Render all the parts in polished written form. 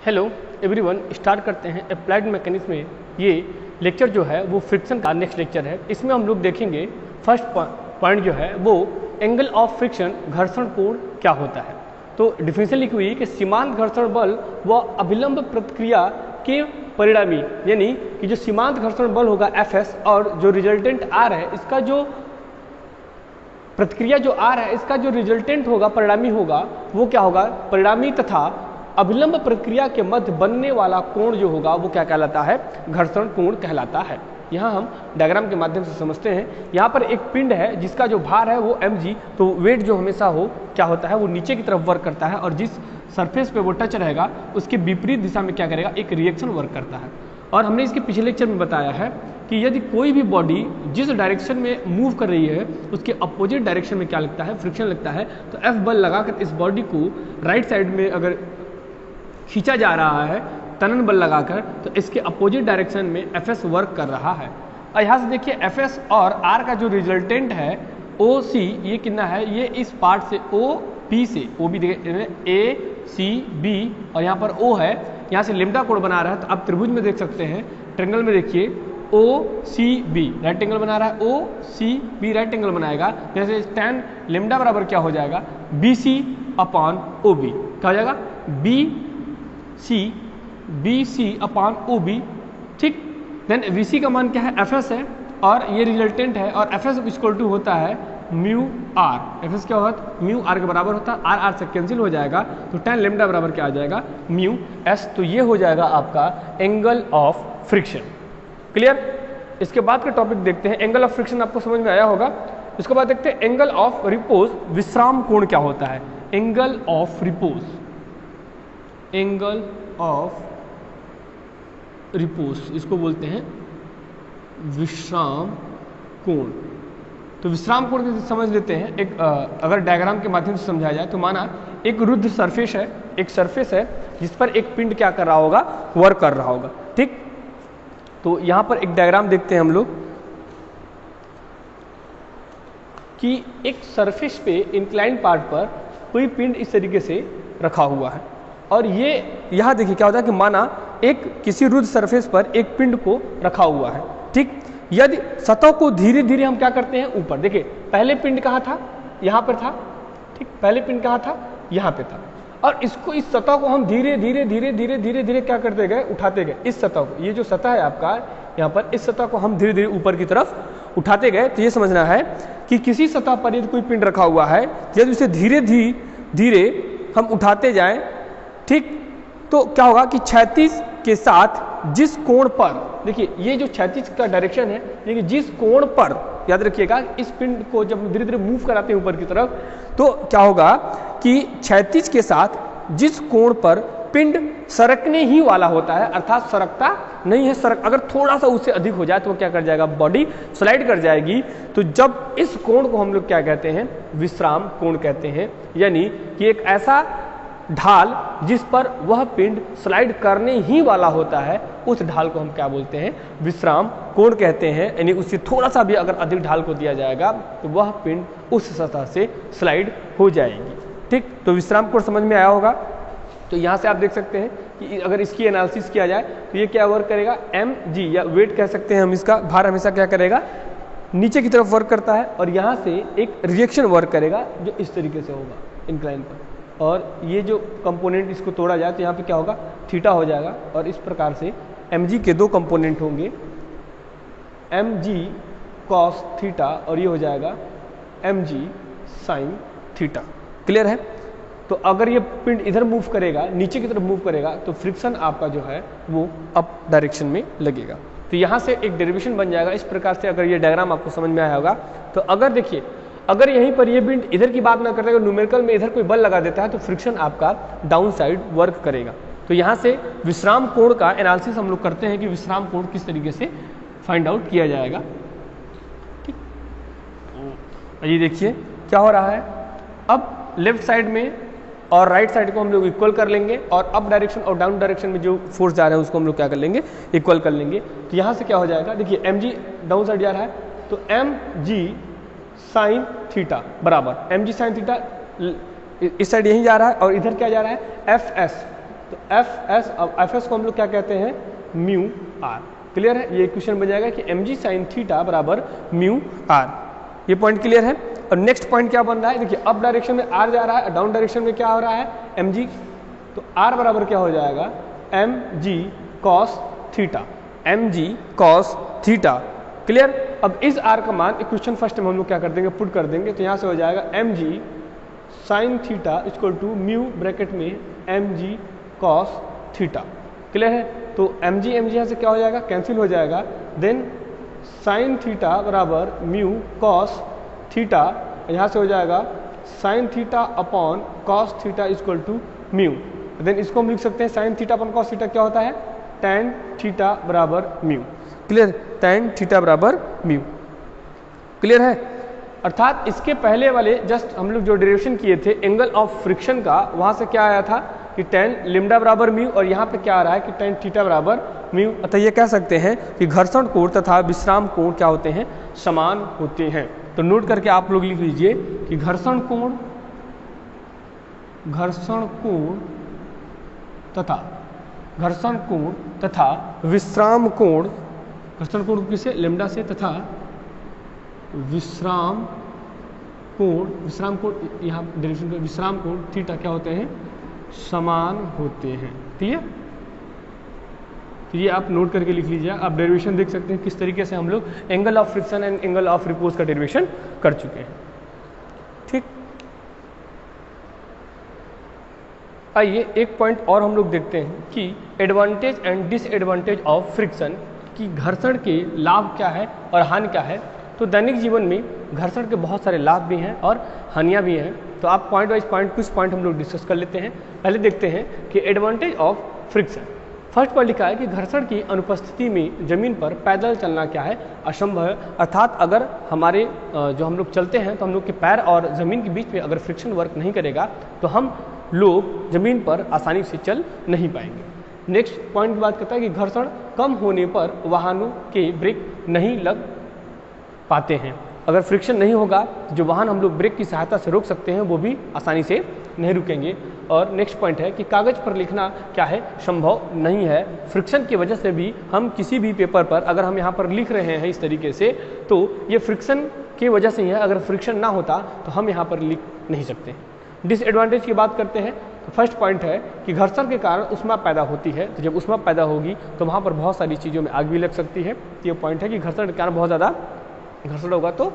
Hello everyone, start करते हैं applied mechanics में। ये लेक्चर जो है वो फ्रिक्शन का नेक्स्ट लेक्चर है। इसमें हम लोग देखेंगे फर्स्ट पॉइंट जो है वो एंगल ऑफ फ्रिक्शन, घर्षण कोण क्या होता है। तो डिफिनेशन लिखी हुई है कि सीमांत घर्षण बल व अभिलंब प्रतिक्रिया के परिणामी, यानी कि जो सीमांत घर्षण बल होगा Fs और जो रिजल्टेंट R है, इसका जो प्रतिक्रिया जो R है, इसका जो रिजल्टेंट होगा, परिणामी होगा, वो क्या होगा, परिणामी तथा अभिलंब प्रक्रिया के मध्य बनने वाला कोण जो होगा वो क्या कहलाता है, घर्षण कोण कहलाता है। यहाँ हम डायग्राम के माध्यम से समझते हैं। यहाँ पर एक पिंड है जिसका जो भार है वो mg, तो वेट जो हमेशा हो क्या होता है, वो नीचे की तरफ वर्क करता है और जिस सरफेस पे वो टच रहेगा उसके विपरीत दिशा में क्या करेगा, एक रिएक्शन वर्क करता है। और हमने इसके पिछले लेक्चर में बताया है कि यदि कोई भी बॉडी जिस डायरेक्शन में मूव कर रही है उसके अपोजिट डायरेक्शन में क्या लगता है, फ्रिक्शन लगता है। तो F बल लगाकर इस बॉडी को राइट साइड में अगर खींचा जा रहा है तनन बल लगाकर, तो इसके अपोजिट डायरेक्शन में Fs वर्क कर रहा है। और यहाँ से देखिए Fs और R का जो रिजल्टेंट है OC, ये कितना है, ये इस पार्ट से OP से OB देखिए ACB और यहाँ पर O है, यहाँ से लेमडा कोण बना रहा है। तो आप त्रिभुज में देख सकते हैं, ट्रायंगल में देखिए OCB राइट एंगल बना रहा है, OCB राइट एंगल बनाएगा। जैसे tan लेमडा बराबर क्या हो जाएगा, BC अपॉन OB, क्या हो जाएगा, BC अपॉन OB, ठीक। देन VC का मान क्या है, Fs है और ये रिजल्टेंट है और Fs इक्वल टू होता है म्यू R। Fs क्या होता है, म्यू R के बराबर होता है, R से कैंसिल हो जाएगा, तो tan लेमडा बराबर क्या आ जाएगा, म्यू S। तो ये हो जाएगा आपका एंगल ऑफ फ्रिक्शन। क्लियर। इसके बाद का टॉपिक देखते हैं। एंगल ऑफ फ्रिक्शन आपको समझ में आया होगा। इसके बाद देखते हैं एंगल ऑफ रिपोज, विश्राम कोण क्या होता है। Angle of repose, angle of repose, इसको बोलते हैं विश्राम कोण। तो विश्राम कोण को समझ लेते हैं। एक अगर डायग्राम के माध्यम से समझाया जाए तो माना एक रुद्ध सरफेस है, एक सरफेस है जिस पर एक पिंड क्या कर रहा होगा, वर्क कर रहा होगा, ठीक। तो यहां पर एक डायग्राम देखते हैं हम लोग कि एक सरफेस पे इंक्लाइंड पार्ट पर कोई पिंड इस तरीके से रखा हुआ है और ये यहां देखिए क्या होता है कि माना एक किसी रुद्ध सरफेस पर एक पिंड को रखा हुआ है, ठीक। यदि सतह को धीरे धीरे हम क्या करते हैं, ऊपर देखिए, पहले पिंड कहाँ था, यहाँ पर था, ठीक। पहले पिंड कहाँ था, यहाँ पे था और इसको, इस सतह को हम धीरे धीरे धीरे धीरे धीरे धीरे क्या करते गए, उठाते गए। इस सतह को, ये जो सतह है आपका यहाँ पर, इस सतह को हम धीरे धीरे ऊपर की तरफ उठाते गए। तो ये समझना है कि किसी सतह पर यदि कोई पिंड रखा हुआ है, यदि उसे धीरे धीरे हम उठाते जाएं, ठीक, तो क्या होगा कि क्षैतिज के साथ जिस कोण पर, देखिए ये जो क्षैतिज का डायरेक्शन है, देखिए जिस कोण पर, याद रखिएगा, इस पिंड को जब धीरे धीरे मूव कराते हैं ऊपर की तरफ, तो क्या होगा कि क्षैतिज के साथ जिस कोण पर पिंड सरकने ही वाला होता है, अर्थात सरकता नहीं है, अगर थोड़ा सा उससे अधिक हो जाए तो वो क्या कर जाएगा, बॉडी स्लाइड कर जाएगी। तो जब इस कोण को हम लोग क्या कहते हैं, विश्राम कोण कहते हैं। यानी कि एक ऐसा ढाल जिस पर वह पिंड स्लाइड करने ही वाला होता है, उस ढाल को हम क्या बोलते हैं, विश्राम कोण कहते हैं। यानी उससे थोड़ा सा भी अगर अधिक ढाल को दिया जाएगा तो वह पिंड उस सतह से स्लाइड हो जाएगी, ठीक। तो विश्राम कोण समझ में आया होगा। तो यहाँ से आप देख सकते हैं कि अगर इसकी एनालिसिस किया जाए तो ये क्या वर्क करेगा, mg या वेट कह सकते हैं हम, इसका भार हमेशा क्या करेगा, नीचे की तरफ वर्क करता है और यहाँ से एक रिएक्शन वर्क करेगा जो इस तरीके से होगा इंक्लाइन पर। और ये जो कंपोनेंट, इसको तोड़ा जाए तो यहाँ पे क्या होगा, थीटा हो जाएगा। और इस प्रकार से mg के दो कंपोनेंट होंगे, mg cos थीटा और ये हो जाएगा mg sin थीटा। क्लियर है। तो अगर ये पिंड इधर मूव करेगा, नीचे की तरफ मूव करेगा, तो फ्रिक्शन आपका जो है वो अप डायरेक्शन में लगेगा। तो यहाँ से एक डेरिवेशन बन जाएगा इस प्रकार से। अगर ये डायग्राम आपको समझ में आया होगा तो अगर देखिए, अगर यहीं पर ये पिंड इधर की बात ना करते हुए न्यूमेरिकल में इधर कोई बल लगा देता है तो फ्रिक्शन आपका डाउन साइड वर्क करेगा। तो यहाँ से विश्राम कोण का एनालिसिस हम लोग करते हैं कि विश्राम कोण किस तरीके से फाइंड आउट किया जाएगा, ठीक। ये देखिए क्या हो रहा है, अब लेफ्ट साइड में और राइट साइड को हम लोग इक्वल कर लेंगे और अप डायरेक्शन और डाउन डायरेक्शन में जो फोर्स जा रहा है उसको हम लोग क्या कर लेंगे, इक्वल कर लेंगे। तो यहाँ से क्या हो जाएगा, देखिए mg डाउन साइड जा रहा है तो mg साइन थीटा बराबर mg साइन थीटा इस साइड यहीं जा रहा है और इधर क्या जा रहा है, Fs तो एफ एस को हम लोग क्या कहते हैं, म्यू आर। क्लियर है, ये क्वेश्चन बन जाएगा कि mg sin थीटा बराबर म्यू आर। ये पॉइंट क्लियर है। और नेक्स्ट पॉइंट क्या बन रहा है, देखिए अप डायरेक्शन में आर जा रहा है, डाउन डायरेक्शन में क्या हो रहा है, mg, तो आर बराबर क्या हो जाएगा, mg cos theta, mg cos थीटा। क्लियर। अब इस आर का मान इक्वेशन फर्स्ट में हम लोग क्या कर देंगे, पुट कर देंगे, तो यहाँ से हो जाएगा mg sin theta equal to mu bracket में mg cos थीटा। क्लियर है, तो mg यहाँ से क्या हो जाएगा, कैंसिल हो जाएगा, देन sin थीटा बराबर म्यू cos थीटा, यहाँ से हो जाएगा sin theta upon cos theta equal to mu. Then इसको हम लिख सकते हैं sin theta upon cos theta क्या होता है, tan थीटा बराबर म्यू। क्लियर, tan थीटा बराबर म्यू। क्लियर है। अर्थात इसके पहले वाले जस्ट हम लोग जो डेरिवेशन किए थे एंगल ऑफ फ्रिक्शन का, वहाँ से क्या आया था कि tan लिम्डा बराबर म्यू, और यहाँ पे क्या आ रहा है कि tan थीटा बराबर म्यू। अतः ये कह सकते हैं कि घर्षण कोण तथा विश्राम कोण क्या होते हैं, समान होते हैं। तो नोट करके आप लोग लिख लीजिए कि घर्षण कोण तथा विश्राम कोण, घर्षण कोण किसे, लिम्डा से, तथा विश्राम कोण यहाँ डेरिवेशन का विश्राम कोण थीटा क्या होते हैं, समान होते हैं। ठीक है, तो ये आप नोट करके लिख लीजिए। आप डेरिवेशन देख सकते हैं किस तरीके से हम लोग angle of friction and angle of repose का डेरिवेशन कर चुके हैं। ठीक, आइए एक पॉइंट और हम लोग देखते हैं कि advantage and disadvantage of friction, कि घर्षण के लाभ क्या है और हानि क्या है। तो दैनिक जीवन में घर्षण के बहुत सारे लाभ भी हैं और हानियाँ भी हैं। तो आप पॉइंट वाइज पॉइंट कुछ पॉइंट हम लोग डिस्कस कर लेते हैं। पहले देखते हैं कि एडवांटेज ऑफ फ्रिक्शन। फर्स्ट पर लिखा है कि घर्षण की अनुपस्थिति में जमीन पर पैदल चलना क्या है, असंभव है। अर्थात अगर हमारे जो हम लोग चलते हैं तो हम लोग के पैर और ज़मीन के बीच में अगर फ्रिक्शन वर्क नहीं करेगा तो हम लोग ज़मीन पर आसानी से चल नहीं पाएंगे। नेक्स्ट पॉइंट की बात करता है कि घर्षण कम होने पर वाहनों के ब्रेक नहीं लग पाते हैं। अगर फ्रिक्शन नहीं होगा जो वाहन हम लोग ब्रेक की सहायता से रोक सकते हैं वो भी आसानी से नहीं रुकेंगे। और नेक्स्ट पॉइंट है कि कागज़ पर लिखना क्या है, संभव नहीं है। फ्रिक्शन की वजह से भी हम किसी भी पेपर पर अगर हम यहाँ पर लिख रहे हैं इस तरीके से, तो ये फ्रिक्शन की वजह से ही है। अगर फ्रिक्शन ना होता तो हम यहाँ पर लिख नहीं सकते। डिसएडवांटेज की बात करते हैं तो फर्स्ट पॉइंट है कि घर्षण के कारण ऊष्मा पैदा होती है। तो जब ऊष्मा पैदा होगी तो वहाँ पर बहुत सारी चीज़ों में आग भी लग सकती है। ये पॉइंट है कि घर्षण के कारण बहुत ज़्यादा घर्षण होगा तो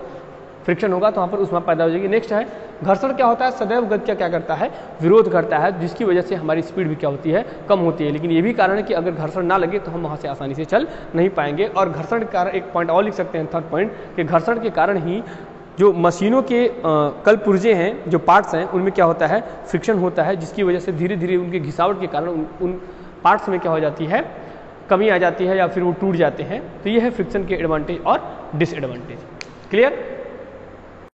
फ्रिक्शन होगा तो वहाँ पर ऊष्मा पैदा हो जाएगी। नेक्स्ट है घर्षण क्या होता है, सदैव गति क्या करता है, विरोध करता है, जिसकी वजह से हमारी स्पीड भी क्या होती है, कम होती है। लेकिन ये भी कारण है कि अगर घर्षण ना लगे तो हम वहाँ से आसानी से चल नहीं पाएंगे। और घर्षण के कारण एक पॉइंट और लिख सकते हैं, थर्ड पॉइंट, कि घर्षण के कारण ही जो मशीनों के कल पुर्जे हैं, जो पार्ट्स हैं, उनमें क्या होता है, फ्रिक्शन होता है, जिसकी वजह से धीरे धीरे उनके घिसावट के कारण उन पार्ट्स में क्या हो जाती है, कमी आ जाती है या फिर वो टूट जाते हैं। तो ये है फ्रिक्शन के एडवांटेज और डिसएडवांटेज। क्लियर।